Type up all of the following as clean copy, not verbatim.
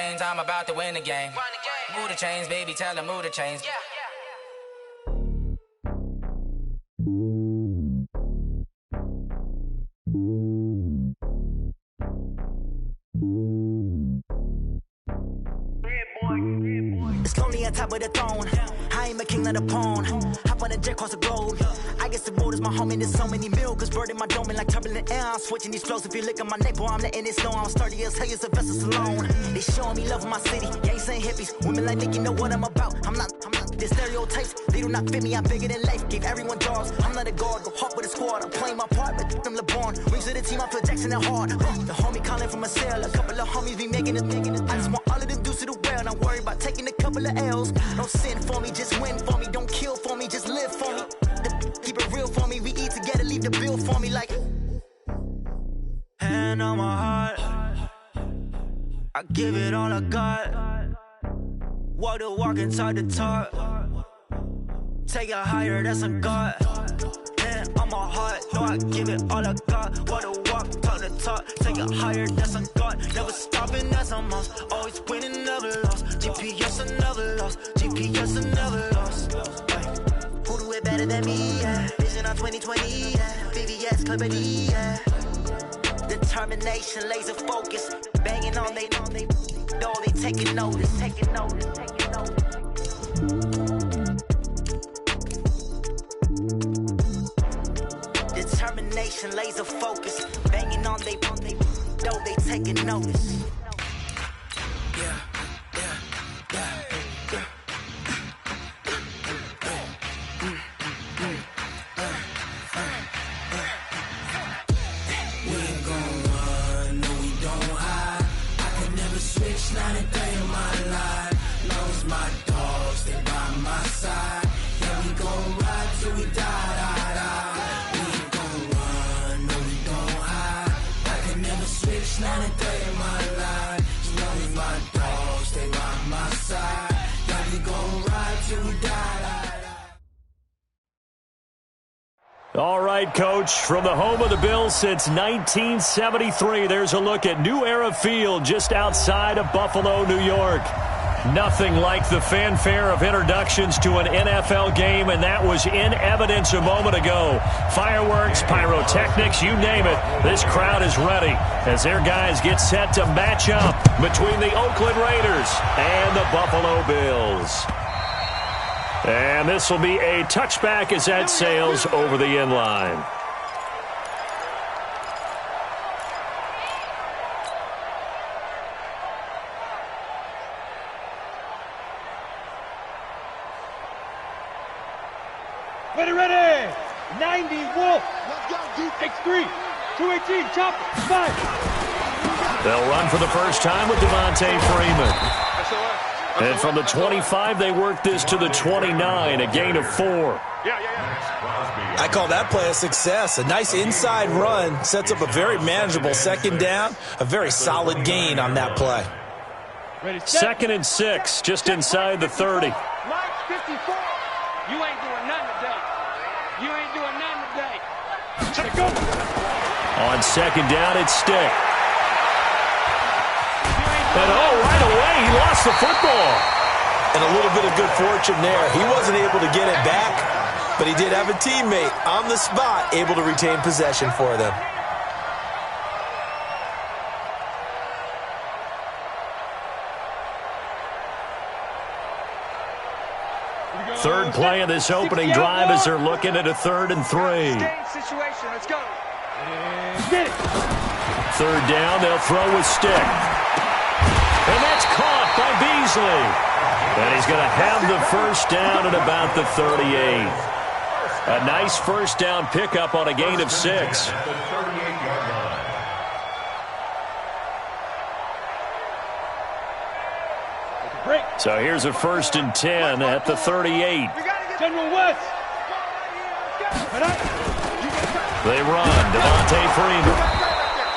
chains, I'm about to win the game. Move the chains, baby, tell them move the chains. It's lonely on top of the throne. I ain't a king, not a pawn. Hop on a jet across the globe. I guess the road is my home and there's so many miracles burning my dome and like turbulent air. I'm switching these flows. If you look at my neck, boy, I'm letting it snow. I'm sturdy as hell, it's a vessel alone. They showing me love in my city. Yeah, ain't saying hippies. Women like me, you know what I'm about. I'm not the stereotypes. They do not fit me. I'm bigger than life. Gave everyone jobs. I'm not a guard. Go hop with a squad. I'm playing my part, but them LeBron. Rings to the team. I feel Jackson and hard. The homie calling from a cell. A couple of homies be making it. I just want all of them dudes to the well. Not worry about taking a couple of L's. Don't sin for me, just win for me. Don't kill for me, just live for me. Keep it real for me. We eat together, leave the bill for me like. Hand on my heart, I give it all I got. Walk the walk and talk the talk. Take it higher, that's a God. Hand on my heart, no, I give it all I got. Walk the walk, talk the talk. Take it higher, that's a God. Never stopping, that's a must. Always winning, never lost. GPS, I never lost. GPS, I never lost. Who do it better than me? Yeah. Vision on 2020. Yeah. VVS, Clarity. Yeah. Determination, laser focus. Banging on they know they taking notice. Taking notice. Taking notice. Determination, laser focus. Banging on they know they taking notice. Yeah. Not a day in my life. Lost my dogs, they by my side. Yeah, we gon' ride till we die. We ain't gon' run, no, we gon' hide. I can never switch, not a day in my life. As long as my dogs, they by my side. Yeah, we gon' ride till we die. All right, Coach, from the home of the Bills since 1973, there's a look at New Era Field just outside of Buffalo, New York. Nothing like the fanfare of introductions to an NFL game, and that was in evidence a moment ago. Fireworks, pyrotechnics, you name it. This crowd is ready as their guys get set to match up between the Oakland Raiders and the Buffalo Bills. And this will be a touchback as that sails over the end line. Ready. 90 Wolf. Let's go. X3. 218. Chop. 5. They'll run for the first time with Devontae Freeman. And from the 25, they work this to the 29, a gain of 4. I call that play a success. A nice inside run sets up a very manageable second down, a very solid gain on that play. 2nd and 6, just inside the 30. Mike 54. You ain't doing nothing today. You ain't doing nothing today. Let's go. On 2nd down, it's Stick. And right away, he lost the football. And a little bit of good fortune there. He wasn't able to get it back, but he did have a teammate on the spot able to retain possession for them. Third play of this opening drive as they're looking at a 3rd and 3. Situation. Let's go. 3rd down, they'll throw with Stick. And that's caught by Beasley. And he's going to have the first down at about the 38. A nice first down pickup on a gain of 6. So here's a 1st and 10 at the 38. General West. They run. Devontae Freeman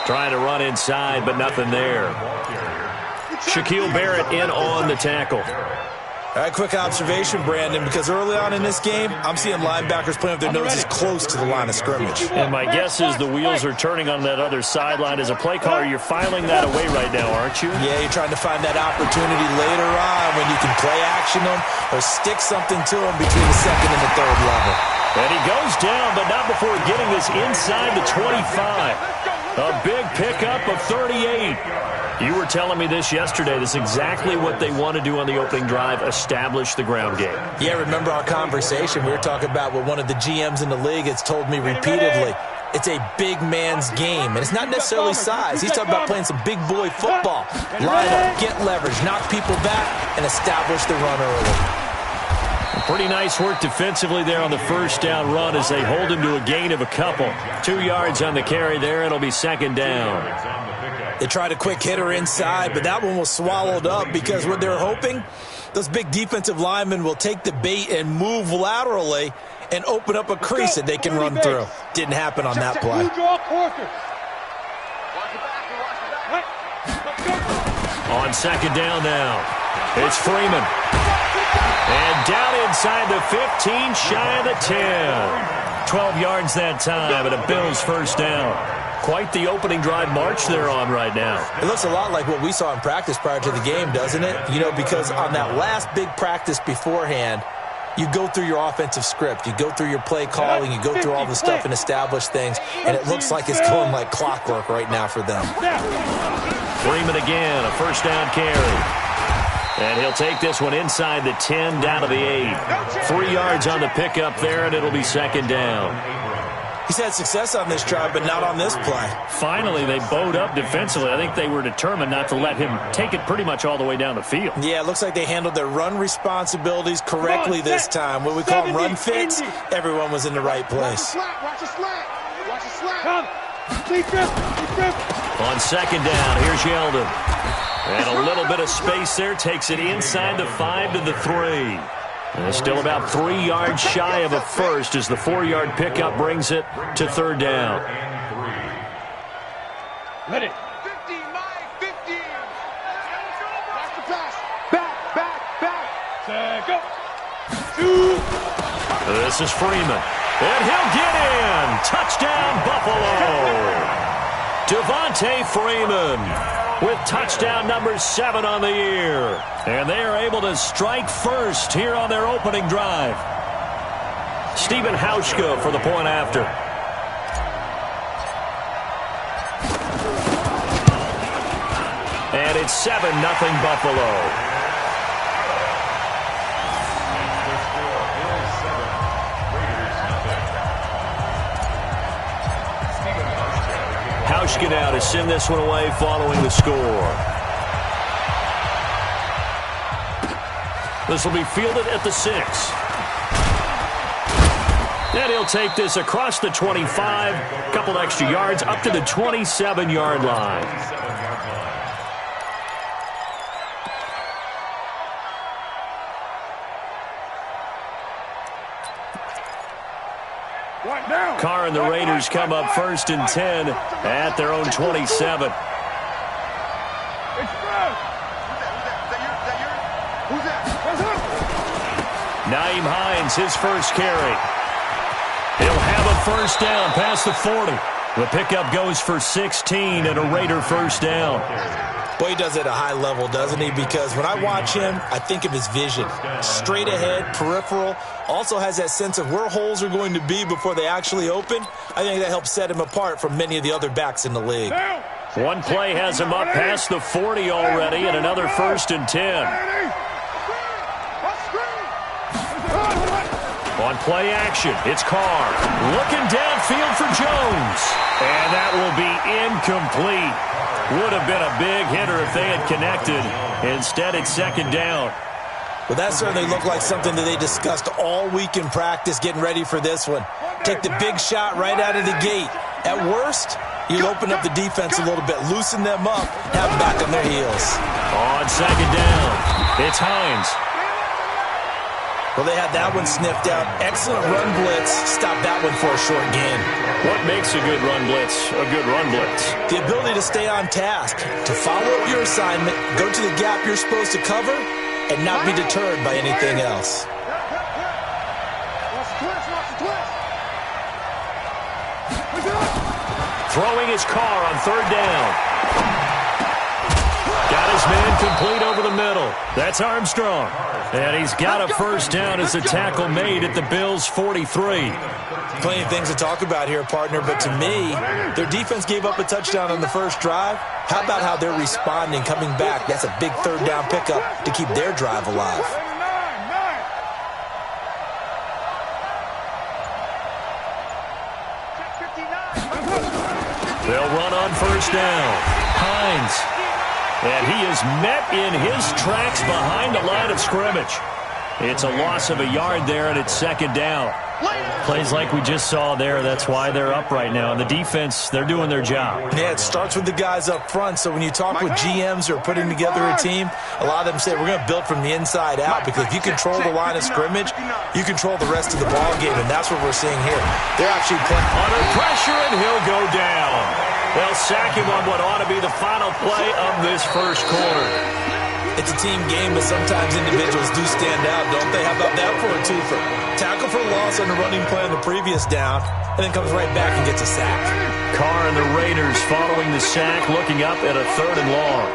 trying to run inside, but nothing there. Shaquille Barrett in on the tackle. All right, quick observation, Brandon, because early on in this game, I'm seeing linebackers playing with their noses close to the line of scrimmage. And my guess is the wheels are turning on that other sideline. As a play caller, you're filing that away right now, aren't you? Yeah, you're trying to find that opportunity later on when you can play action them or stick something to them between the second and the third level. And he goes down, but not before getting this inside the 25. A big pickup of 38. You were telling me this yesterday. This is exactly what they want to do on the opening drive, establish the ground game. Yeah, remember our conversation? We were talking about what one of the GMs in the league has told me repeatedly. It's a big man's game, and it's not necessarily size. He's talking about playing some big boy football. Line up, get leverage, knock people back, and establish the run early. Pretty nice work defensively there on the first down run as they hold him to a gain of a couple. 2 yards on the carry there. It'll be second down. They tried a quick hitter inside, but that one was swallowed up because what they're hoping, those big defensive linemen will take the bait and move laterally and open up a crease that they can run through. Didn't happen on that play. On second down now, it's Freeman. And down inside the 15, shy of the 10. 12 yards that time, and a Bills first down. Quite the opening drive march they're on right now. It looks a lot like what we saw in practice prior to the game, doesn't it? You know, because on that last big practice beforehand, you go through your offensive script. You go through your play calling. You go through all the stuff and establish things. And it looks like it's going like clockwork right now for them. Freeman again, a first down carry. And he'll take this one inside the 10, down to the 8. 3 yards on the pickup there, and it'll be second down. He's had success on this drive, but not on this play. Finally, they bowed up defensively. I think they were determined not to let him take it pretty much all the way down the field. Yeah, it looks like they handled their run responsibilities correctly this time. What we call run fits, everyone was in the right place. Watch the slant. Watch the slant. Come. On second down, here's Yeldon. And a little bit of space there, takes it inside the 5 to the 3. And still about 3 yards shy of a first as the 4-yard pickup brings it to third down. Ready. 15, Mike, 15. Watch the pass. Back. Go. This is Freeman. And he'll get in. Touchdown, Buffalo. Devontae Freeman with touchdown number 7 on the year. And they are able to strike first here on their opening drive. Stephen Hauschka for the point after. And it's 7-0 Buffalo. Hauschka now to send this one away following the score. This will be fielded at the 6. And he'll take this across the 25, a couple extra yards up to the 27-yard line. Carr and the Raiders come up first and 10 at their own 27. Nyheim Hines, his first carry. He'll have a first down past the 40. The pickup goes for 16 and a Raider first down. Boy, he does it at a high level, doesn't he? Because when I watch him, I think of his vision. Straight ahead, peripheral. Also has that sense of where holes are going to be before they actually open. I think that helps set him apart from many of the other backs in the league. One play has him up past the 40 already, and another first and 10. On play action, it's Carr. Looking downfield for Jones. And that will be incomplete. Would have been a big hitter if they had connected. Instead, it's second down. Well, that certainly looked like something that they discussed all week in practice getting ready for this one. Take the big shot right out of the gate. At worst, you'll open up the defense a little bit, loosen them up, have them back on their heels. On second down, it's Hines. Well, they had that one sniffed out. Excellent run blitz. Stop that one for a short gain. What makes a good run blitz a good run blitz? The ability to stay on task, to follow up your assignment, go to the gap you're supposed to cover, and not be deterred by anything else. Throwing his car on third down. Got his man complete over the middle. That's Armstrong. And he's got a first down as the tackle made at the Bills' 43. Plenty of things to talk about here, partner, but to me, their defense gave up a touchdown on the first drive. How about how they're responding, coming back? That's a big third down pickup to keep their drive alive. They'll run on first down. Hines. And he is met in his tracks behind the line of scrimmage. It's a loss of a yard there, and it's second down. Plays like we just saw there, that's why they're up right now. And the defense, they're doing their job. Yeah, it starts with the guys up front. So when you talk with GMs who are putting together a team, a lot of them say we're going to build from the inside out, because if you control the line of scrimmage, you control the rest of the ball game, and that's what we're seeing here. They're actually playing under pressure, and he'll go down. They'll sack him on what ought to be the final play of this first quarter. It's a team game, but sometimes individuals do stand out, don't they? How about that for a twofer? Tackle for loss on the running play on the previous down, and then comes right back and gets a sack. Carr and the Raiders following the sack, looking up at a 3rd and long.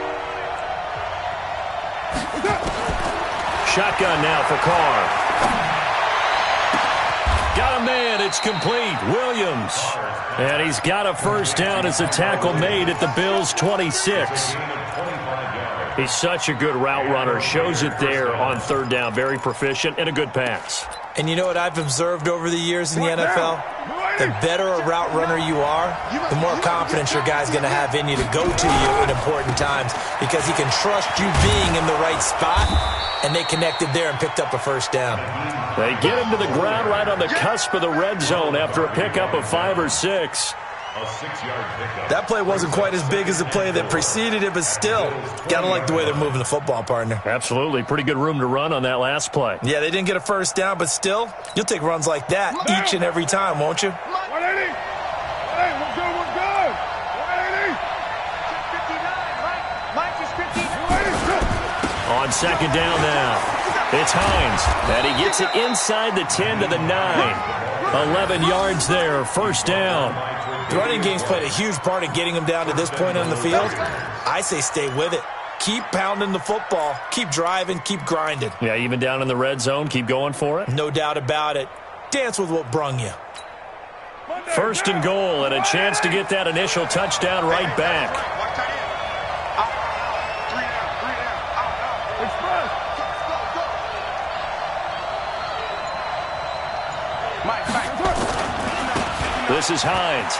Shotgun now for Carr. Got a man, it's complete. Williams. And he's got a first down as the tackle made at the Bills' 26. He's such a good route runner. Shows it there on third down. Very proficient and a good pass. And you know what I've observed over the years in the NFL? The better a route runner you are, the more confidence your guy's going to have in you to go to you in important times, because he can trust you being in the right spot, and they connected there and picked up a first down. They get him to the ground right on the cusp of the red zone after a pickup of 5 or 6. That play wasn't quite as big as the play that preceded it, but still, gotta like the way they're moving the football, partner. Absolutely. Pretty good room to run on that last play. Yeah, they didn't get a first down, but still, you'll take runs like that each and every time, won't you? 180. Hey, we're good, we're good. 180. On second down now, it's Hines. And he gets it inside the 10 to the 9. 11 yards there, first down. The running game's played a huge part in getting them down to this point on the field. I say stay with it. Keep pounding the football. Keep driving. Keep grinding. Yeah, even down in the red zone, keep going for it. No doubt about it. Dance with what brung you. First and goal, and a chance to get that initial touchdown right back. This is Hines.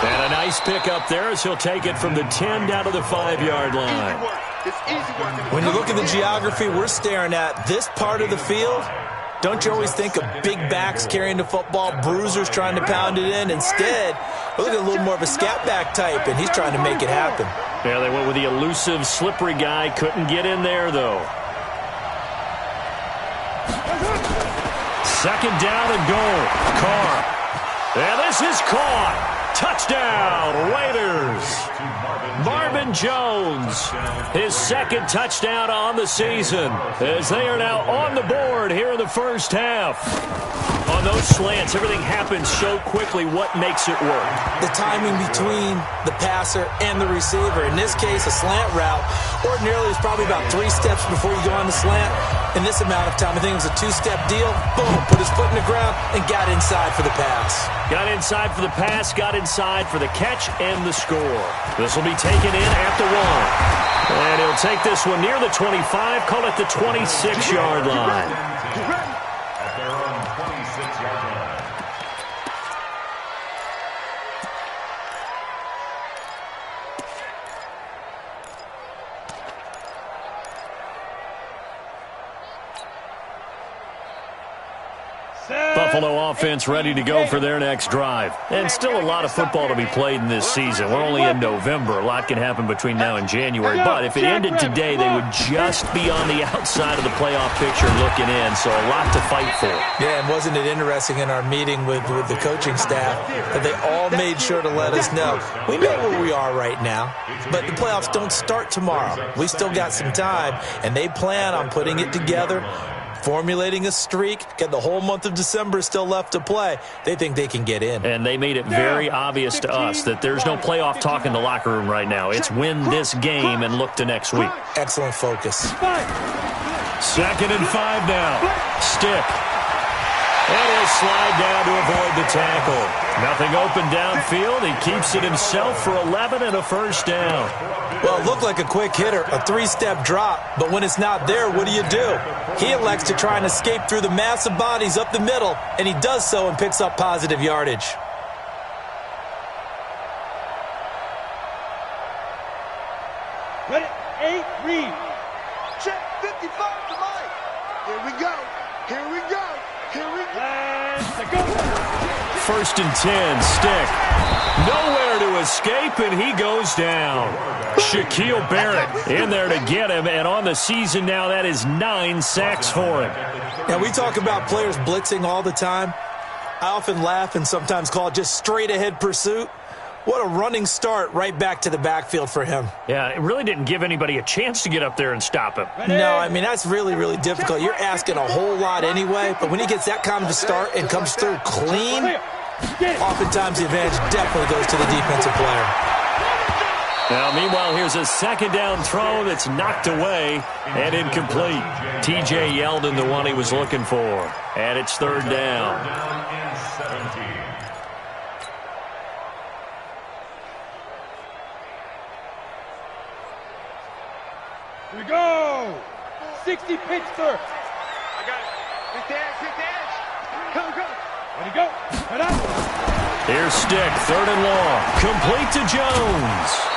And a nice pickup there as he'll take it from the 10 down to the 5-yard line. When you look at the geography we're staring at, this part of the field, don't you always think of big backs carrying the football, bruisers trying to pound it in? Instead, we're looking at a little more of a scat back type, and he's trying to make it happen. Yeah, they went with the elusive, slippery guy. Couldn't get in there, though. Second down and goal. Carr. And this is caught. Touchdown, Raiders. Marvin Jones, his second touchdown on the season, as they are now on the board here in the first half. On those slants, everything happens so quickly. What makes it work? The timing between the passer and the receiver. In this case, a slant route. Ordinarily, it's probably about 3 steps before you go on the slant. In this amount of time, I think it was a 2-step deal. Boom, put his foot in the ground and got inside for the pass. Got inside for the pass, got inside for the catch and the score. This will be taken in at the 1. And he'll take this one near the 25, call it the 26-yard line. Buffalo offense ready to go for their next drive. And still a lot of football to be played in this season. We're only in November. A lot can happen between now and January. But if it ended today, they would just be on the outside of the playoff picture looking in. So a lot to fight for. Yeah, and wasn't it interesting in our meeting with the coaching staff that they all made sure to let us know, we know where we are right now, but the playoffs don't start tomorrow. We still got some time, and they plan on putting it together, formulating a streak, got the whole month of December still left to play. They think they can get in. And they made it very obvious to us that there's no playoff talk in the locker room right now. It's win this game and look to next week. Excellent focus. 2nd and 5 now. Stick. And he'll slide down to avoid the tackle. Nothing open downfield. He keeps it himself for 11 and a first down. Well, it looked like a quick hitter, a 3-step drop, but when it's not there, what do? He elects to try and escape through the mass of bodies up the middle, and he does so and picks up positive yardage. Ready? 8, read. Check 55 to Mike. Here we go. Here we go. Here we go. And go. 1st and 10, Stick. Nowhere to escape, and he goes down. Shaquille Barrett in there to get him, and on the season now, that is 9 sacks for him. Now, we talk about players blitzing all the time. I often laugh and sometimes call it just straight-ahead pursuit. What a running start right back to the backfield for him. Yeah, it really didn't give anybody a chance to get up there and stop him. No, I mean, that's really, really difficult. You're asking a whole lot anyway, but when he gets that kind of a start and comes through clean, oftentimes the advantage definitely goes to the defensive player. Now, meanwhile, here's a 2nd down throw that's knocked away and incomplete. T.J. Yeldon, the one he was looking for. And it's 3rd down. Here we go. 60 Pittsburgh. I got it. Hit the edge. Go, go. Ready, go. Head out. Here's Stick, 3rd and long. Complete to Jones.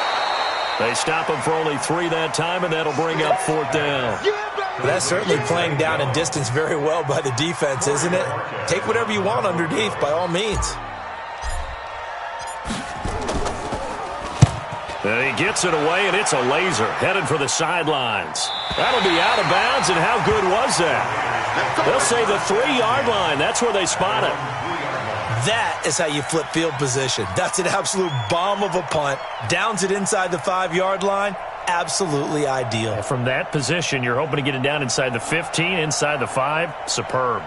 They stop him for only 3 that time, and that'll bring up 4th down. Well, that's certainly playing down in distance very well by the defense, isn't it? Take whatever you want underneath, by all means. And he gets it away, and it's a laser headed for the sidelines. That'll be out of bounds, and how good was that? They'll say the 3-yard line. That's where they spot it. That is how you flip field position. That's an absolute bomb of a punt. Downs it inside the 5-yard line. Absolutely ideal. From that position, you're hoping to get it down inside the 15, inside the 5. Superb.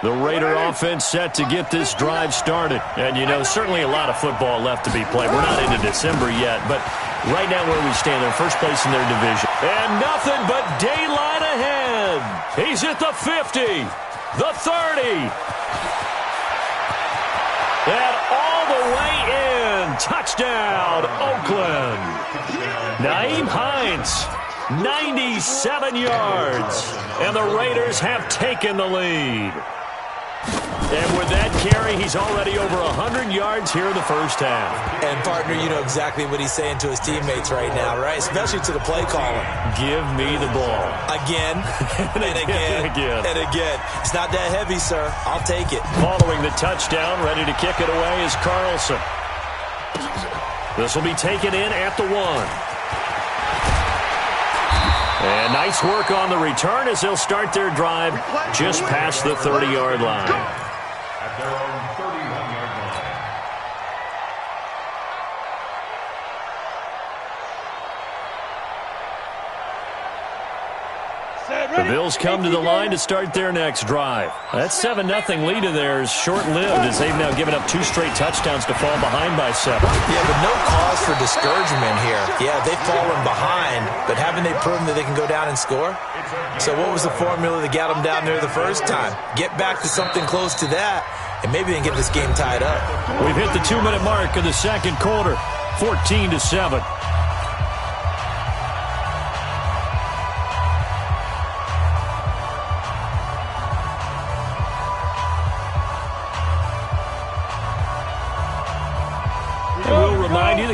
The Raider offense set to get this drive started. And, you know, certainly a lot of football left to be played. We're not into December yet, but right now where we stand, they're first place in their division. And nothing but daylight ahead. He's at the 50, the 30. And all the way in. Touchdown, Oakland. Nyheim Hines, 97 yards. And the Raiders have taken the lead. And with that carry, he's already over 100 yards here in the first half. And, partner, you know exactly what he's saying to his teammates right now, right? Especially to the play caller. Give me the ball. Again, and again, and again. It's not that heavy, sir. I'll take it. Following the touchdown, ready to kick it away is Carlson. This will be taken in at the 1. And nice work on the return as they'll start their drive just past the 30-yard line. At their own 31-yard line. The Bills come to the line to start their next drive. That 7-0 lead of theirs short-lived as they've now given up 2 straight touchdowns to fall behind by 7. Yeah, but no cause for discouragement here. Yeah, they've fallen behind, but haven't they proven that they can go down and score? So what was the formula that got them down there the first time? Get back to something close to that, and maybe they can get this game tied up. We've hit the 2-minute mark in the second quarter, 14-7.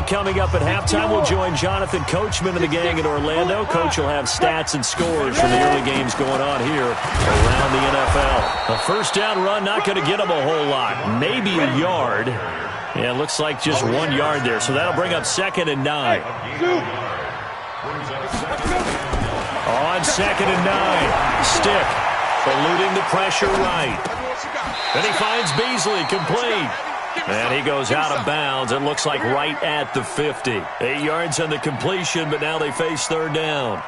And coming up at halftime, we'll join Jonathan Coachman and the gang in Orlando. Coach will have stats and scores from the early games going on here around the NFL. A first down run, not going to get them a whole lot. Maybe a yard. Yeah, it looks like just 1 yard there. So that'll bring up 2nd and 9. On 2nd and 9. Stick eluding the pressure right. Then he finds Beasley, complete. And he goes out of bounds. It looks like right at the 50. 8 yards on the completion, but now they face 3rd down.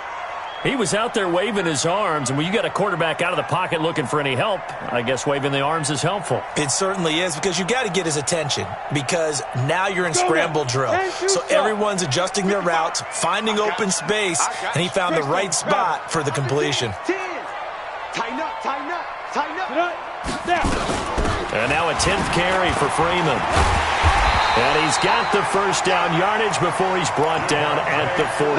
He was out there waving his arms, and when you got a quarterback out of the pocket looking for any help, I guess waving the arms is helpful. It certainly is, because you got to get his attention, because now you're in scramble drill. So everyone's adjusting their routes, finding open space, and he found the right spot for the completion. Tighten up, tighten up, tighten up. And now a 10th carry for Freeman. And he's got the first down yardage before he's brought down at the 42.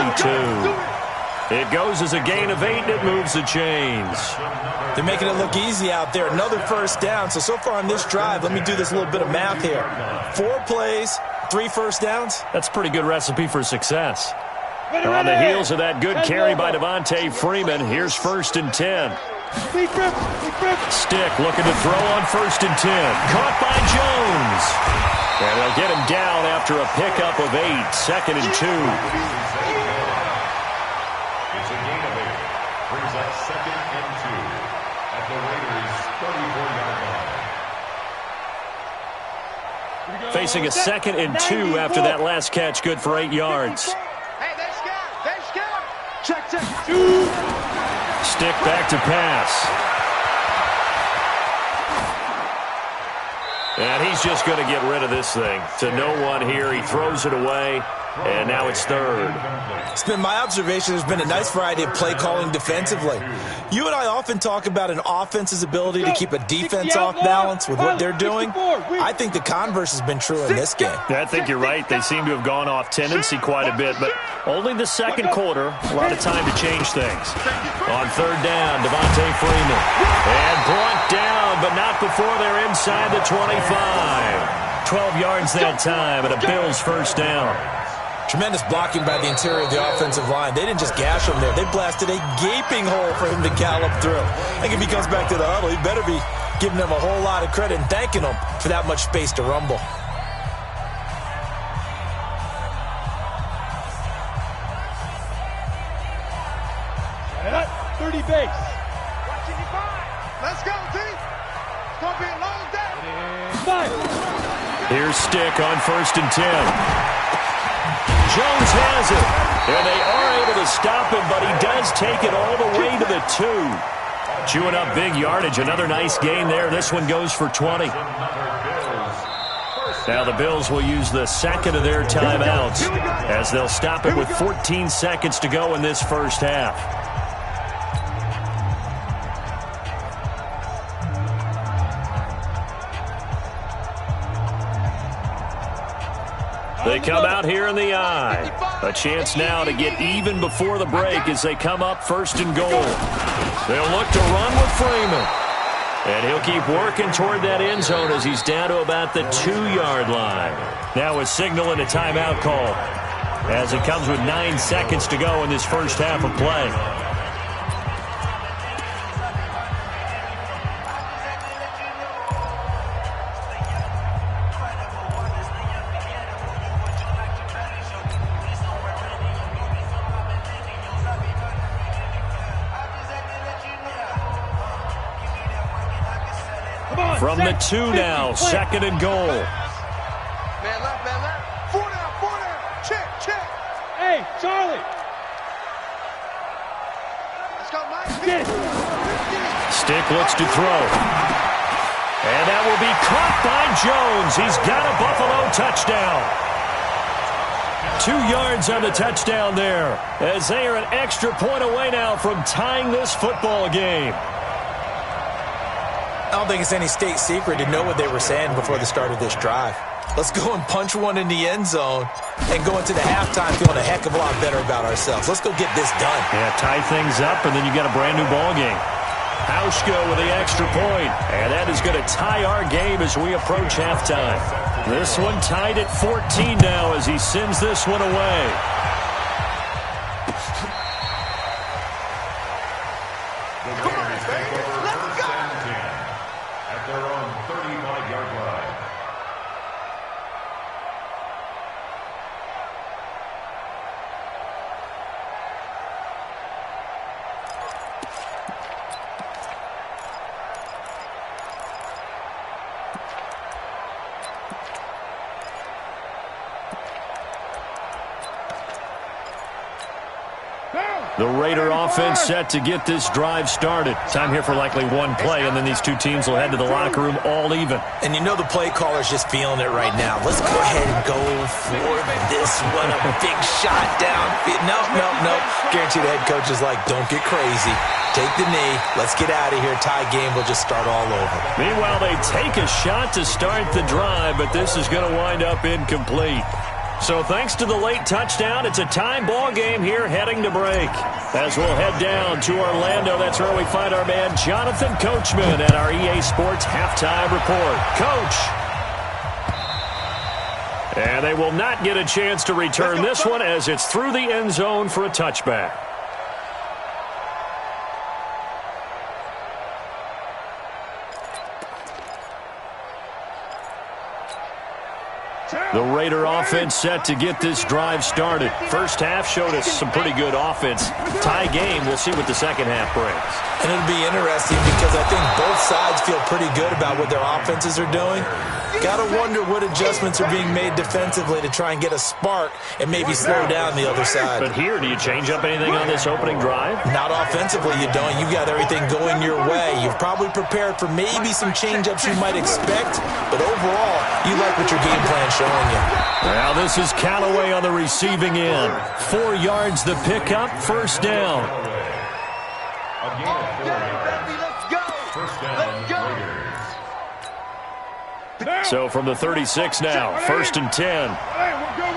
It goes as a gain of 8, and it moves the chains. They're making it look easy out there. Another first down. So far on this drive, let me do this little bit of math here. 4 plays, 3 first downs. That's a pretty good recipe for success. On the heels of that good carry by Devontae Freeman, here's 1st and 10. Stick looking to throw on 1st and 10. Caught by Jones. And they'll get him down after a pickup of 8. 2nd and 2. It's a gain of 8. Brings up 2nd and 2 at the Raiders' 34-yard line. Facing a 2nd and 2 after that last catch, good for 8 yards. Hey, they scared. Check. Stick back to pass. And he's just going to get rid of this thing. To no one here. He throws it away. And now it's 3rd. It's been my observation there's been a nice variety of play calling defensively. You and I often talk about an offense's ability to keep a defense off balance with what they're doing. I think the converse has been true in this game. Yeah, I think you're right. They seem to have gone off tendency quite a bit, but only the 2nd quarter, a lot of time to change things. On 3rd down, Devontae Freeman. And brought down, but not before they're inside the 25. 12 yards that time, and a Bills first down. Tremendous blocking by the interior of the offensive line. They didn't just gash him there. They blasted a gaping hole for him to gallop through. I think if he comes back to the huddle, he better be giving them a whole lot of credit and thanking them for that much space to rumble. Set up, 30 base. Let's go, team. It's going to be a long day. 5. Here's Stick on 1st and 10. Jones has it, and they are able to stop him, but he does take it all the way to the 2. Chewing up big yardage, another nice gain there. This one goes for 20. Now the Bills will use the 2nd of their timeouts as they'll stop it with 14 seconds to go in this first half. They come out here in the eye. A chance now to get even before the break as they come up 1st and goal. They'll look to run with Freeman. And he'll keep working toward that end zone as he's down to about the 2-yard line. Now a signal and a timeout call as it comes with 9 seconds to go in this first half of play. From the 2 now, 2nd and goal. Man left. 4 down. Check. Hey, Charlie. Let's go, Mike. Stick looks to throw. And that will be caught by Jones. He's got a Buffalo touchdown. 2 yards on the touchdown there, as they are an extra point away now from tying this football game. I don't think it's any state secret to know what they were saying before the start of this drive. Let's go and punch one in the end zone and go into the halftime feeling a heck of a lot better about ourselves. Let's go get this done. Yeah, tie things up, and then you got a brand-new ball game. Hauschka with the extra point, and that is going to tie our game as we approach halftime. This one tied at 14 now as he sends this one away. The Raider offense set to get this drive started. Time here for likely one play, and then these two teams will head to the locker room all even. And you know the play caller's just feeling it right now. Let's go ahead and go for this one. A big shot down. No. Guarantee the head coach is like, don't get crazy. Take the knee. Let's get out of here. Tie game will just start all over. Meanwhile, they take a shot to start the drive, but this is going to wind up incomplete. So thanks to the late touchdown, it's a tie ball game here heading to break. As we'll head down to Orlando, that's where we find our man Jonathan Coachman at our EA Sports Halftime Report. Coach. And they will not get a chance to return this one as it's through the end zone for a touchback. The Raider offense set to get this drive started. First half showed us some pretty good offense. Tie game, we'll see what the second half brings. And it'll be interesting because I think both sides feel pretty good about what their offenses are doing. Got to wonder what adjustments are being made defensively to try and get a spark and maybe slow down the other side. But here, do you change up anything on this opening drive? Not offensively, you don't. You've got everything going your way. You've probably prepared for maybe some change-ups you might expect, but overall, you like what your game plan's showing you. Now this is Callaway on the receiving end. 4 yards the pickup, first down. So from the 36 now, first and 10. Hey, we're good.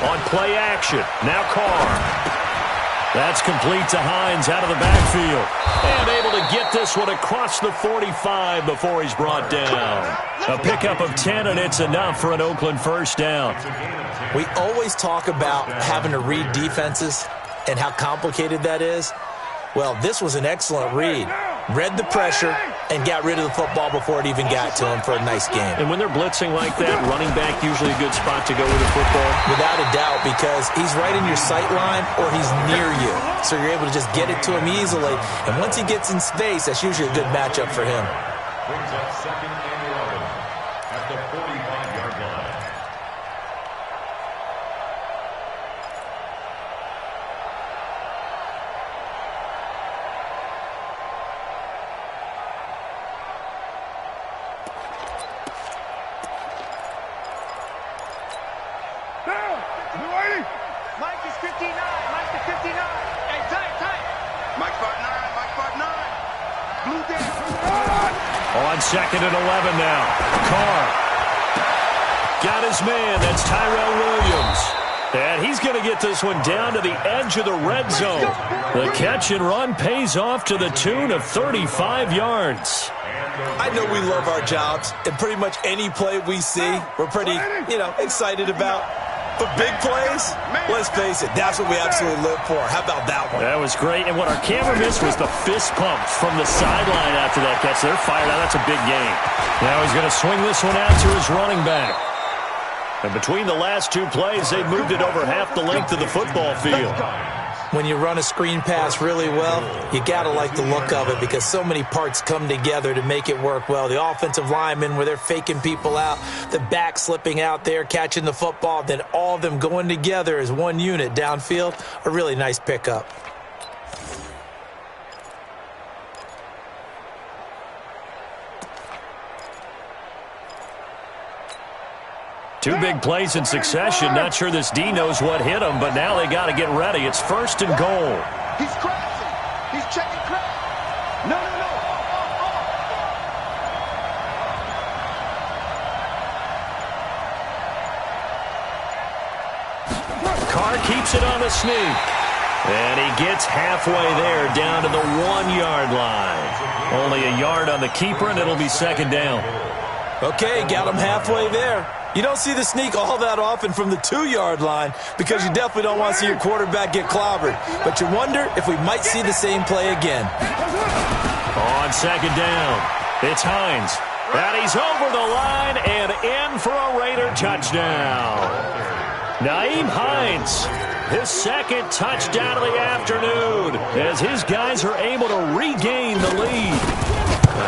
On play action, now Carr. That's complete to Hines out of the backfield. And able to get this one across the 45 before he's brought down. A pickup of 10, and it's enough for an Oakland first down. We always talk about having to read defenses and how complicated that is. Well, this was an excellent read. Read the pressure and got rid of the football before it even got to him for a nice game. And when they're blitzing like that, running back usually a good spot to go with the football? Without a doubt, because he's right in your sight line or he's near you. So you're able to just get it to him easily. And once he gets in space, that's usually a good matchup for him. Brings up second and 11 at the 45-yard line. Mike is 59. Mike is 59. Hey, tight. Mike spot 9. Blue down. On second and 11 now. Carr. Got his man. That's Tyrell Williams. And he's going to get this one down to the edge of the red zone. The catch and run pays off to the tune of 35 yards. I know we love our jobs, and pretty much any play we see, we're pretty, excited about. But big plays, let's face it, that's what we absolutely live for. How about that one? That was great. And what our camera missed was the fist pump from the sideline after that catch. They're fired out. That's a big game. Now he's going to swing this one out to his running back. And between the last two plays, they've moved it over half the length of the football field. When you run a screen pass really well, you got to like the look of it because so many parts come together to make it work well. The offensive linemen, where they're faking people out, the back slipping out there, catching the football, then all of them going together as one unit downfield, a really nice pickup. Two big plays in succession. Not sure this D knows what hit him, but now they got to get ready. It's first and goal. He's crashing. He's checking crash. No. Carr keeps it on the sneak. And he gets halfway there, down to the 1-yard line. Only a yard on the keeper, and it'll be second down. Okay, got him halfway there. You don't see the sneak all that often from the 2-yard line because you definitely don't want to see your quarterback get clobbered. But you wonder if we might see the same play again. On second down, it's Hines. And he's over the line and in for a Raider touchdown. Nyheim Hines, his second touchdown of the afternoon as his guys are able to regain the lead.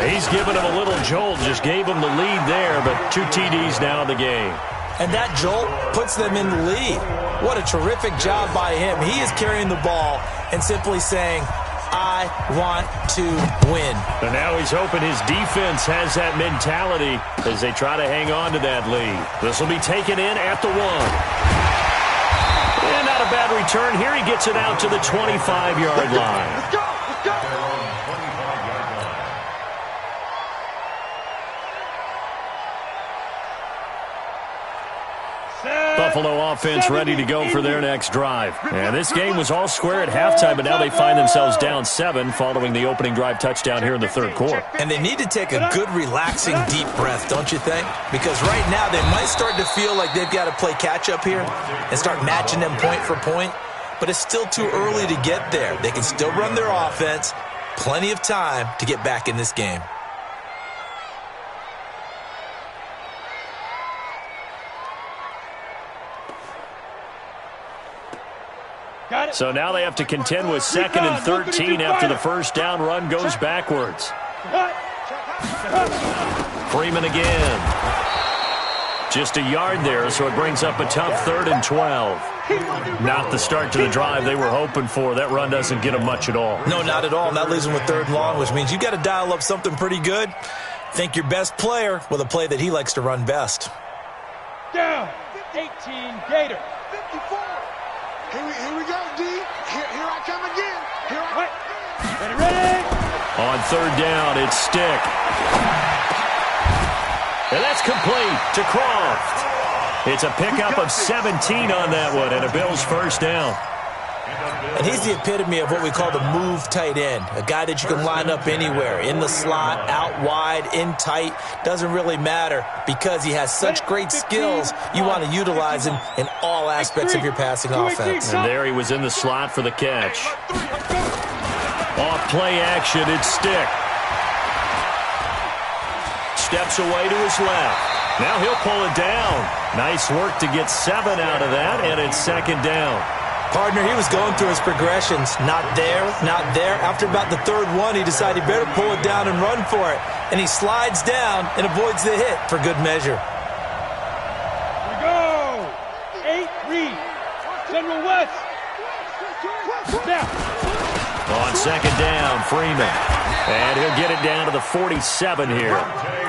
He's given him a little jolt, just gave him the lead there, but 2 TDs now in the game. And that jolt puts them in the lead. What a terrific job by him. He is carrying the ball and simply saying, I want to win. And now he's hoping his defense has that mentality as they try to hang on to that lead. This will be taken in at the 1. And not a bad return. Here he gets it out to the 25-yard line. Let's go! Let's go! Buffalo offense ready to go for their next drive. And this game was all square at halftime, but now they find themselves down 7 following the opening drive touchdown here in the third quarter. And they need to take a good, relaxing, deep breath, don't you think? Because right now they might start to feel like they've got to play catch-up here and start matching them point for point. But it's still too early to get there. They can still run their offense. Plenty of time to get back in this game. So now they have to contend with 2nd and 13 after the first down run goes backwards. Freeman again. Just a yard there, so it brings up a tough 3rd and 12. Not the start to the drive they were hoping for. That run doesn't get them much at all. No, not at all. And that leaves them with 3rd and long, which means you got to dial up something pretty good. Think your best player with a play that he likes to run best. Down, 18 Gator. 54. Here we go, D. Here I come again. Here I come. Ready? On 3rd down, it's Stick. And that's complete to Croft. It's a pickup of 17 on that one and a Bills first down. And he's the epitome of what we call the move tight end, a guy that you can line up anywhere, in the slot, out wide, in tight, doesn't really matter because he has such great skills. You want to utilize him in all aspects of your passing offense. And there he was in the slot for the catch. Off play action, it's Stick. Steps away to his left. Now he'll pull it down. Nice work to get 7 out of that, and it's 2nd down. Partner, he was going through his progressions. Not there, not there. After about the 3rd one, he decided he better pull it down and run for it. And he slides down and avoids the hit for good measure. Here we go. 8 read. General West. Down. On 2nd down, Freeman. And he'll get it down to the 47 here.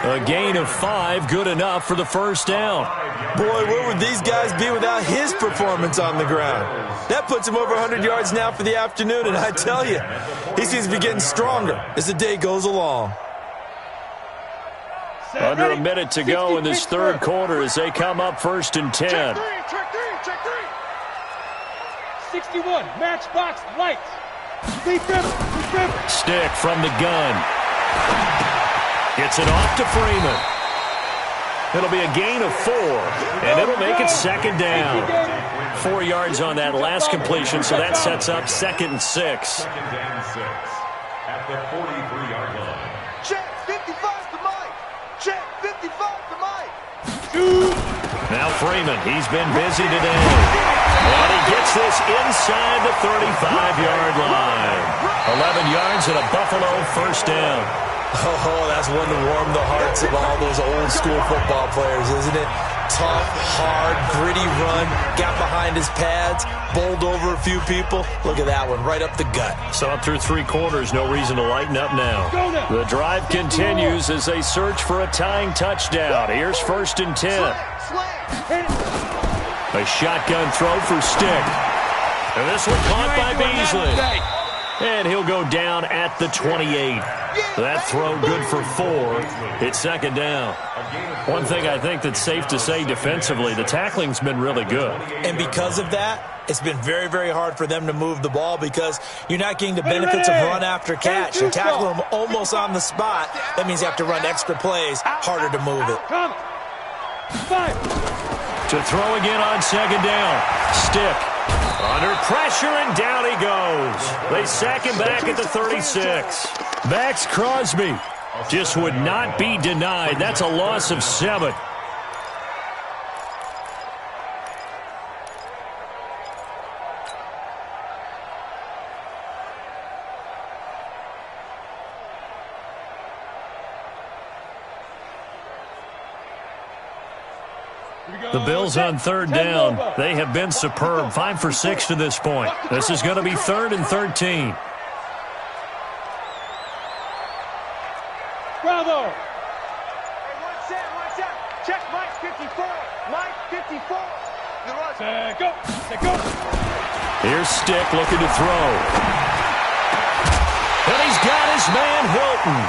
A gain of 5, good enough for the first down. Boy, where would these guys be without his performance on the ground? That puts him over 100 yards now for the afternoon, and I tell you, he seems to be getting stronger as the day goes along. Under a minute to go in this 3rd quarter as they come up 1st and 10. check three. 61, matchbox lights. Stick from the gun. Gets it off to Freeman. It'll be a gain of 4, and it'll make it 2nd down. 4 yards on that last completion, so that sets up 2nd and 6. 2nd and 6 at the 43-yard line. Check 55 to Mike. Check 55 to Mike. Now Freeman, he's been busy today. And he gets this inside the 35-yard line. 11 yards and a Buffalo first down. Oh, that's one to warm the hearts of all those old-school football players, isn't it? Tough, hard, gritty run, got behind his pads, bowled over a few people. Look at that one, right up the gut. So up through 3 quarters, no reason to lighten up now. The drive continues as they search for a tying touchdown. Here's 1st and 10. A shotgun throw for Stick. And this one caught by Beasley. And he'll go down at the 28. That throw good for 4. It's second down. One thing I think that's safe to say defensively, the tackling's been really good. And because of that, it's been very, very hard for them to move the ball because you're not getting the benefits of run after catch. You're tackling them almost on the spot. That means you have to run extra plays, harder to move it. To throw again on second down. Stick. Under pressure, and down he goes. They sack him back at the 36. Max Crosby just would not be denied. That's a loss of 7. The Bills on third down. They have been superb. 5 for 6 to this point. This is going to be 3rd and 13. Bravo. Hey, one set. Check Mike 54. Mike 54. Go. Here's Stick looking to throw. And he's got his man Hilton.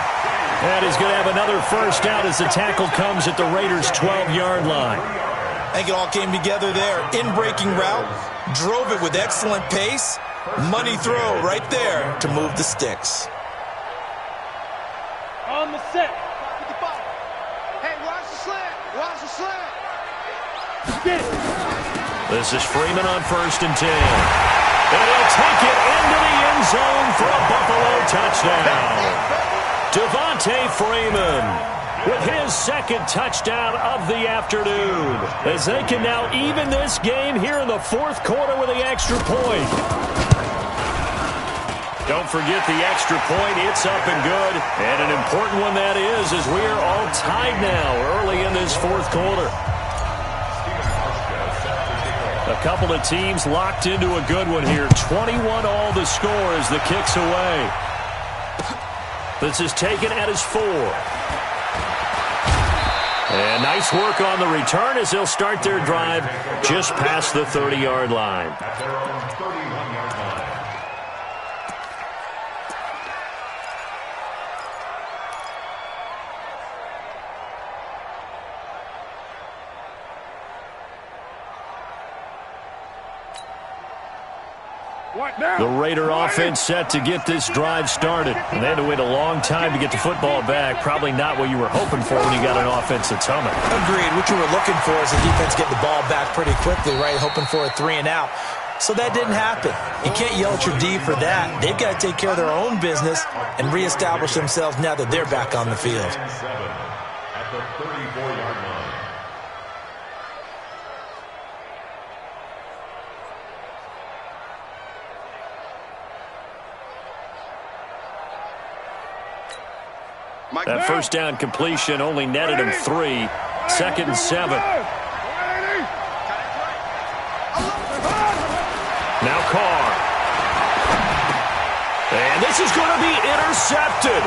And he's going to have another first down as the tackle comes at the Raiders' 12-yard line. I think it all came together there. In-breaking route, drove it with excellent pace. Money throw right there to move the sticks. On the set. Hey, watch the slant. Watch the slant. Get it. This is Freeman on 1st and 10. And he'll take it into the end zone for a Buffalo touchdown. Devontae Freeman with his second touchdown of the afternoon, as they can now even this game here in the 4th quarter with the extra point. Don't forget the extra point. It's up and good. And an important one that is, as we are all tied now early in this 4th quarter. A couple of teams locked into a good one here. 21 all the score as the kick's away. This is taken at his 4. And nice work on the return as they'll start their drive just past the 30-yard line. At their own 31-yard line. The Raider offense set to get this drive started. And they had to wait a long time to get the football back. Probably not what you were hoping for when you got an offense that's humming. Agreed. What you were looking for is the defense getting the ball back pretty quickly, right? Hoping for a 3 and out. So that didn't happen. You can't yell at your D for that. They've got to take care of their own business and reestablish themselves now that they're back on the field. At the 34-yard line. That first down completion only netted him 3. 2nd and 7. Now Carr. And this is going to be intercepted.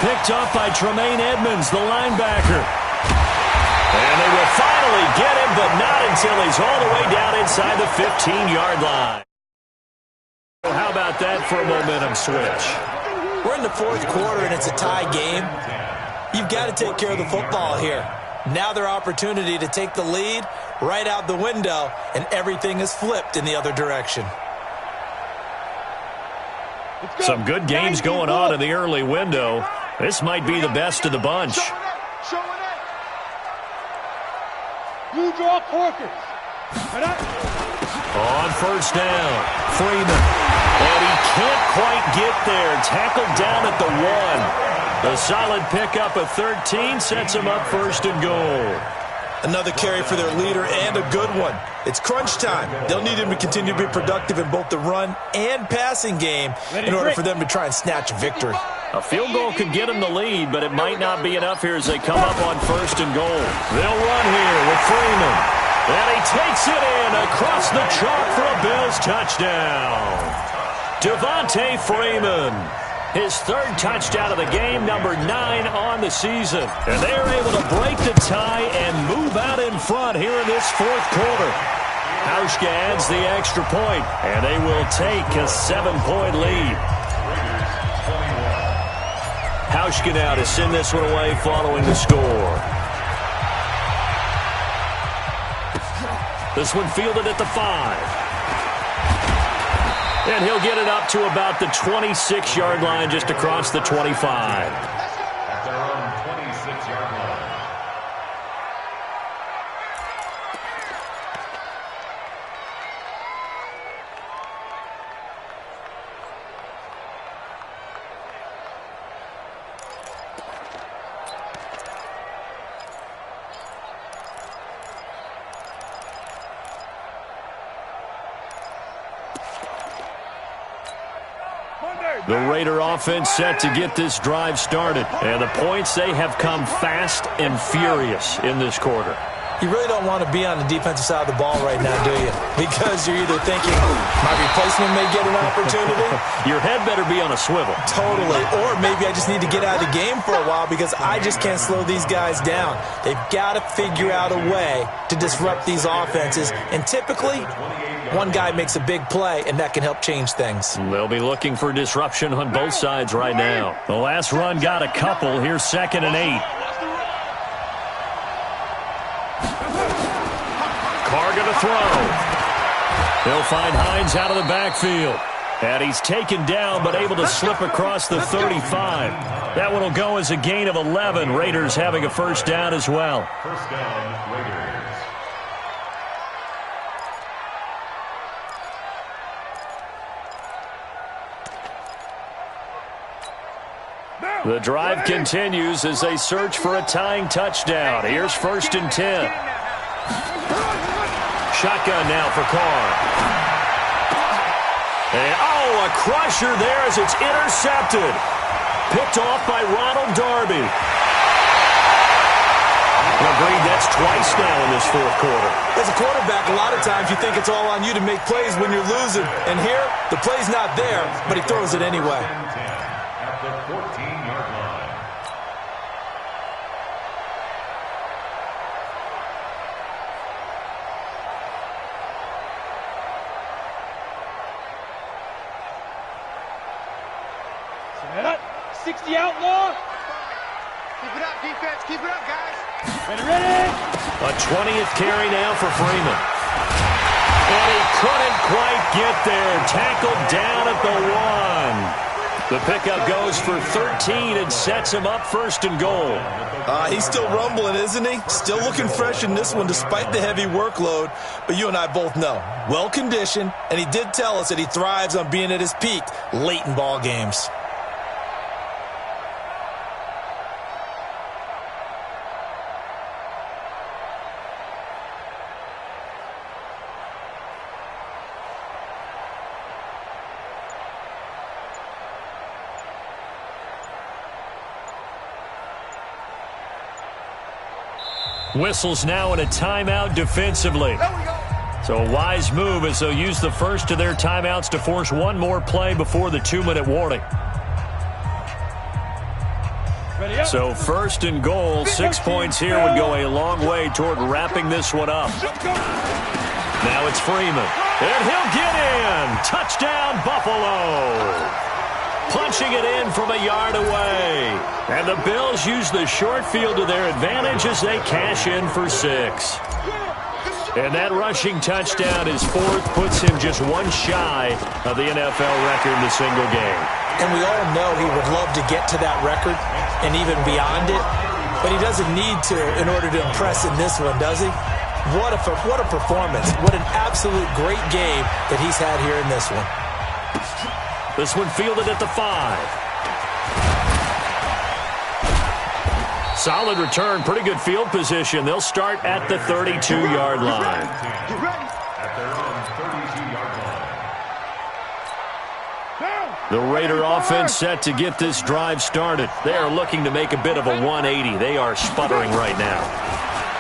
Picked up by Tremaine Edmonds, the linebacker. And they will finally get him, but not until he's all the way down inside the 15-yard line. How about that for a momentum switch? We're in the 4th quarter, and it's a tie game. You've got to take care of the football here. Now their opportunity to take the lead right out the window, and everything is flipped in the other direction. Some good games going on in the early window. This might be the best of the bunch. You draw Corkers. On first down, Freeman. And he can't quite get there. Tackled down at the 1. The solid pickup of 13 sets him up 1st and goal. Another carry for their leader and a good one. It's crunch time. They'll need him to continue to be productive in both the run and passing game in order for them to try and snatch a victory. A field goal could get them the lead, but it might not be enough here as they come up on 1st and goal. They'll run here with Freeman. And he takes it in across the chalk for a Bills touchdown. Devontae Freeman, his 3rd touchdown of the game, number 9 on the season. And they are able to break the tie and move out in front here in this 4th quarter. Hauschka adds the extra point, and they will take a 7-point lead. Hauschka now to send this one away following the score. This one fielded at the 5. And he'll get it up to about the 26-yard line, just across the 25. At their own 26-yard line. The Raider offense set to get this drive started. And the points, they have come fast and furious in this quarter. You really don't want to be on the defensive side of the ball right now, do you? Because you're either thinking, my replacement may get an opportunity. Your head better be on a swivel. Totally. Or maybe I just need to get out of the game for a while because I just can't slow these guys down. They've got to figure out a way to disrupt these offenses. And typically, one guy makes a big play, and that can help change things. They'll be looking for disruption on both sides right now. The last run got a couple. Here's 2nd and 8. Carr going to throw. He'll find Hines out of the backfield. And he's taken down, but able to slip across the 35. That one will go as a gain of 11. Raiders having a first down as well. First down, Raiders. The drive continues as they search for a tying touchdown. Here's 1st and 10. Shotgun now for Carr. And, a crusher there as it's intercepted. Picked off by Ronald Darby. Agreed, that's twice now in this 4th quarter. As a quarterback, a lot of times you think it's all on you to make plays when you're losing. And here, the play's not there, but he throws it anyway. At the 14-yard line. Set up. 60 outlaw. Keep it up, defense. Keep it up, guys. Ready. A 20th carry now for Freeman. And he couldn't quite get there. Tackled down at the 1. The pickup goes for 13 and sets him up 1st and goal. He's still rumbling, isn't he? Still looking fresh in this one despite the heavy workload. But you and I both know, well-conditioned, and he did tell us that he thrives on being at his peak late in ball games. Whistles now in a timeout defensively. So a wise move as they'll use the first of their timeouts to force one more play before the 2-minute warning. So 1st and goal, 6 points here would go a long way toward wrapping this one up. Now it's Freeman. And he'll get in. Touchdown, Buffalo. Punching it in from a yard away. And the Bills use the short field to their advantage as they cash in for 6. And that rushing touchdown, his 4th, puts him just one shy of the NFL record in a single game. And we all know he would love to get to that record and even beyond it. But he doesn't need to in order to impress in this one, does he? What a performance. What an absolute great game that he's had here in this one. This one fielded at the 5. Solid return, pretty good field position. They'll start at the 32-yard line. Get ready. At their own 32-yard line. The Raider offense set to get this drive started. They are looking to make a bit of a 180. They are sputtering right now.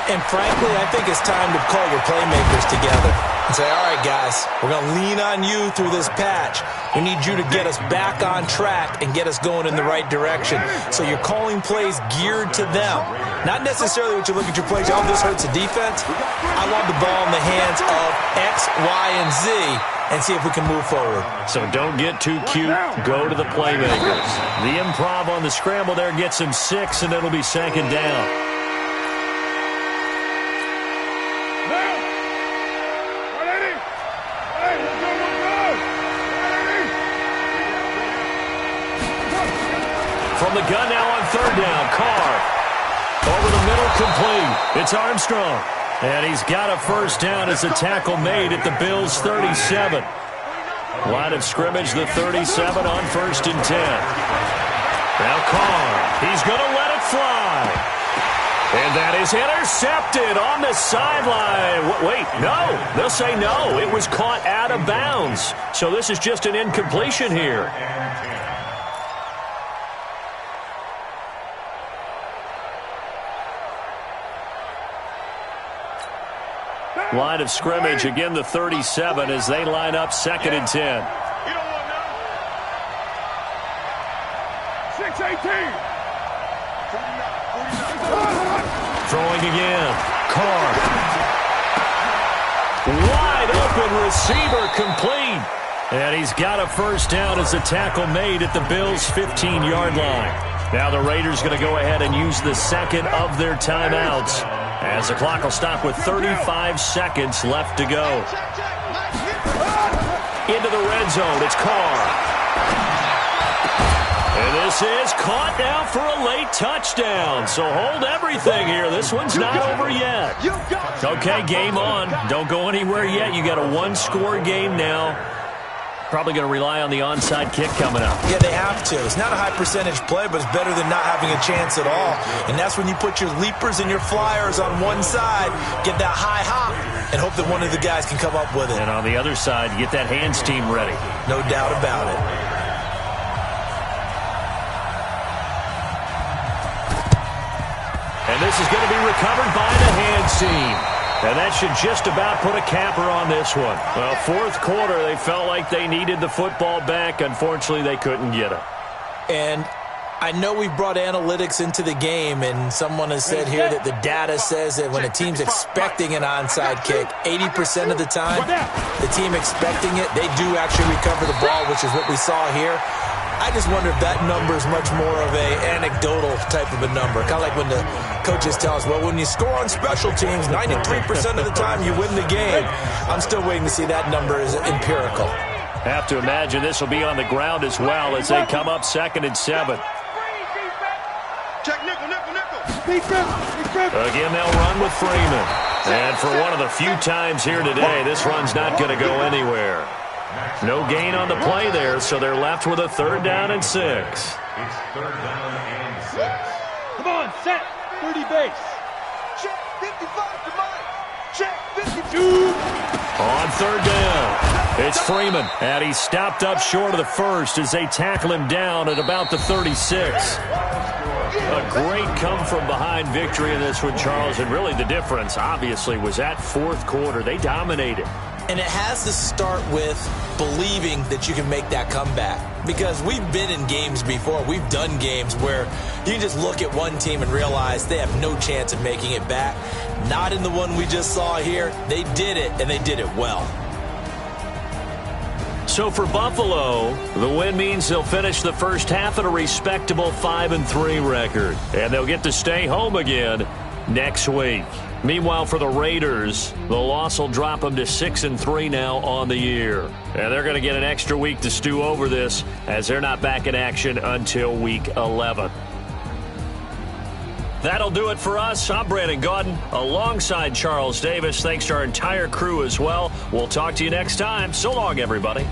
And frankly, I think it's time to call your playmakers together and say, all right, guys, we're going to lean on you through this patch. We need you to get us back on track and get us going in the right direction. So you're calling plays geared to them. Not necessarily what you look at your plays, oh, this hurts the defense. I want the ball in the hands of X, Y, and Z and see if we can move forward. So don't get too cute. Go to the playmakers. The improv on the scramble there gets him 6, and it'll be second down. From the gun now on third down, Carr. Over the middle, complete. It's Armstrong. And he's got a first down as a tackle made at the Bills' 37. Line of scrimmage, the 37 on 1st and 10. Now Carr. He's going to let it fly. And that is intercepted on the sideline. Wait, no. They'll say no. It was caught out of bounds. So this is just an incompletion here. Line of scrimmage, again the 37 as they line up 2nd and 10. You don't want none. 6-18. Throwing again. Carr. Wide open receiver, complete. And he's got a first down as a tackle made at the Bills' 15-yard line. Now the Raiders going to go ahead and use the second of their timeouts, as the clock will stop with 35 seconds left to go. Into the red zone, it's Carr. And this is caught now for a late touchdown. So hold everything here. This one's not over yet. Okay, game on. Don't go anywhere yet. You got a one-score game now. Probably going to rely on the onside kick coming up. Yeah, they have to. It's not a high-percentage play, but it's better than not having a chance at all. And that's when you put your leapers and your flyers on one side, get that high hop, and hope that one of the guys can come up with it. And on the other side, get that hands team ready. No doubt about it. And this is going to be recovered by the hands team. And that should just about put a capper on this one. Well, 4th quarter, they felt like they needed the football back. Unfortunately, they couldn't get it. And I know we brought analytics into the game, and someone has said here that the data says that when a team's expecting an onside kick, 80% of the time, the team expecting it, they do actually recover the ball, which is what we saw here. I just wonder if that number is much more of a anecdotal type of a number. Kind of like when the coaches tell us, well, when you score on special teams, 93% of the time you win the game. I'm still waiting to see that number is empirical. Have to imagine this will be on the ground as well as they come up 2nd and 7. Check nickel, nickel, nickel. Again, they'll run with Freeman. And for one of the few times here today, this run's not going to go anywhere. No gain on the play there, so they're left with a 3rd down and 6. It's 3rd down and 6. Come on, set. 30 base. Check 55 to Mike. Check 52. On 3rd down, it's Freeman. And he's stopped up short of the first as they tackle him down at about the 36. A great come-from-behind victory in this one, Charles. And really the difference, obviously, was that 4th quarter. They dominated. And it has to start with believing that you can make that comeback. Because we've been in games before. We've done games where you can just look at one team and realize they have no chance of making it back. Not in the one we just saw here. They did it, and they did it well. So for Buffalo, the win means they'll finish the first half at a respectable 5-3 record. And they'll get to stay home again next week. Meanwhile, for the Raiders, the loss will drop them to 6-3 now on the year. And they're going to get an extra week to stew over this as they're not back in action until week 11. That'll do it for us. I'm Brandon Gaudin alongside Charles Davis. Thanks to our entire crew as well. We'll talk to you next time. So long, everybody.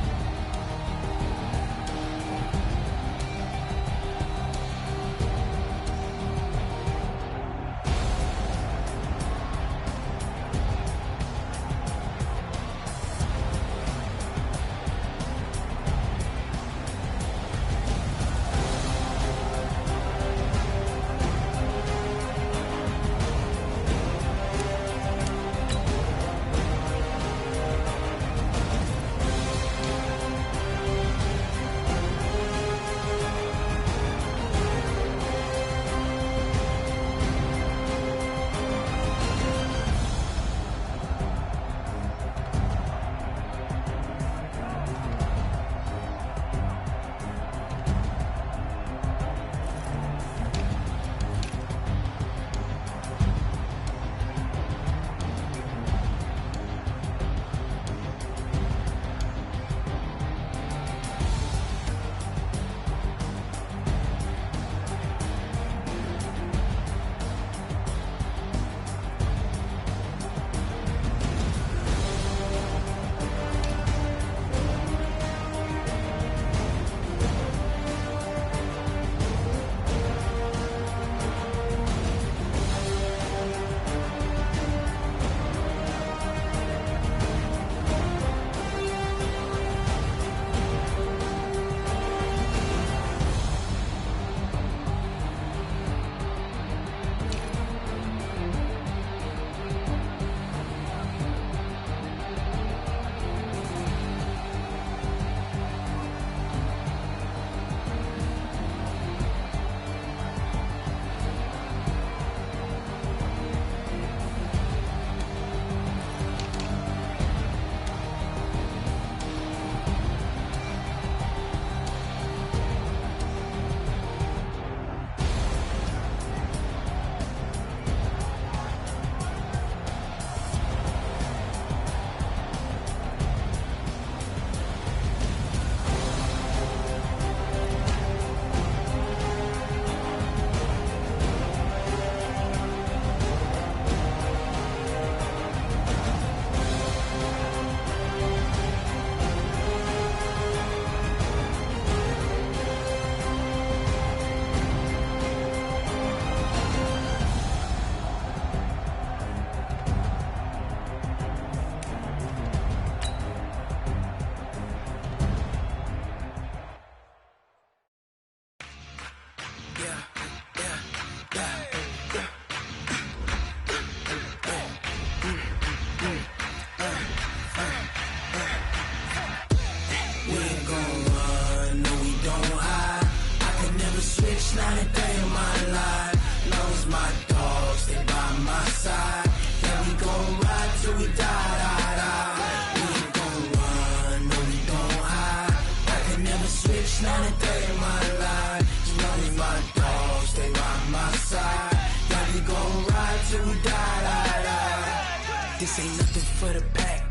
for the pack.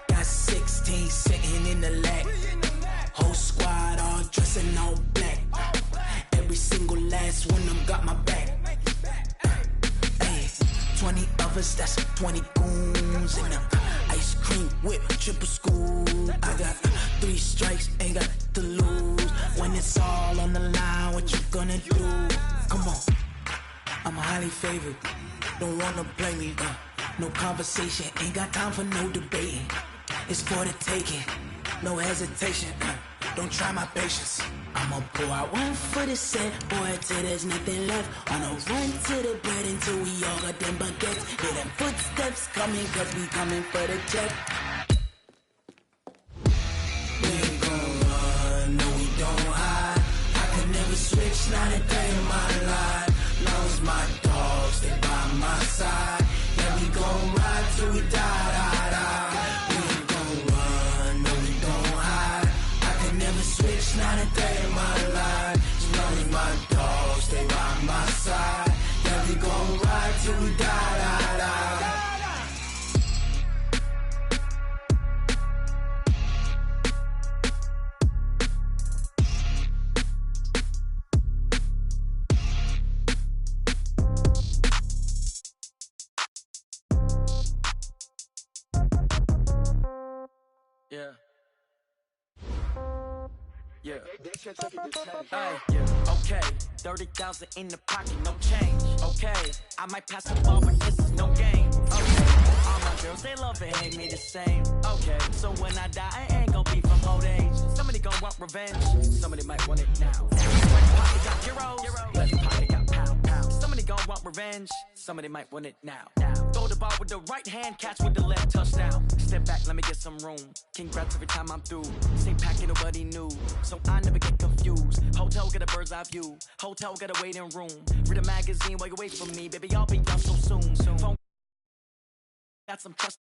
Got 16 sitting in the lag. Whole squad all dressing all black. Every single last one of them got my back. Hey, 20 of us, that's 20 goons in them. Ice cream whip, triple scoop. I got 3 strikes, ain't got to lose. When it's all on the line, what you gonna do? Come on, I'm highly favored. Don't wanna play me, no conversation, ain't got time for no debating. It's for the taking, no hesitation, don't try my patience. I'ma pour out one for the set, boy, till there's nothing left. On a run to the bread until we all got them baguettes. Hear them footsteps coming, cause we coming for the check. We ain't gon' run, no we don't hide. I could never switch, not a day in my life. Long as my dogs stay by my side. Yeah, we gon' ride till we die, die, die. We ain't gon' run, no we don't hide. I could never switch, not a day in my life. As long as my dogs stay by my side. Yeah, we gon' ride till we die, die, die. Yeah. Yeah. Hey, yeah. Okay. 30,000 in the pocket, no change. Okay. I might pass the ball, but this is no game. Okay. All my girls, they love it, hate me the same. Okay. So when I die, I ain't gonna be from old age. Somebody gonna want revenge. Somebody might want it now. Right pocket got euros. Left pocket got pound. Somebody gonna want revenge. Somebody might want it now. Throw the ball with the right hand, catch with the left, touchdown. Step back, let me get some room. Congrats every time I'm through. Stay packing, nobody knew, so I never get confused. Hotel get a bird's eye view. Hotel get a waiting room. Read a magazine while you wait for me, baby. I'll be done so soon. Phone got some trust.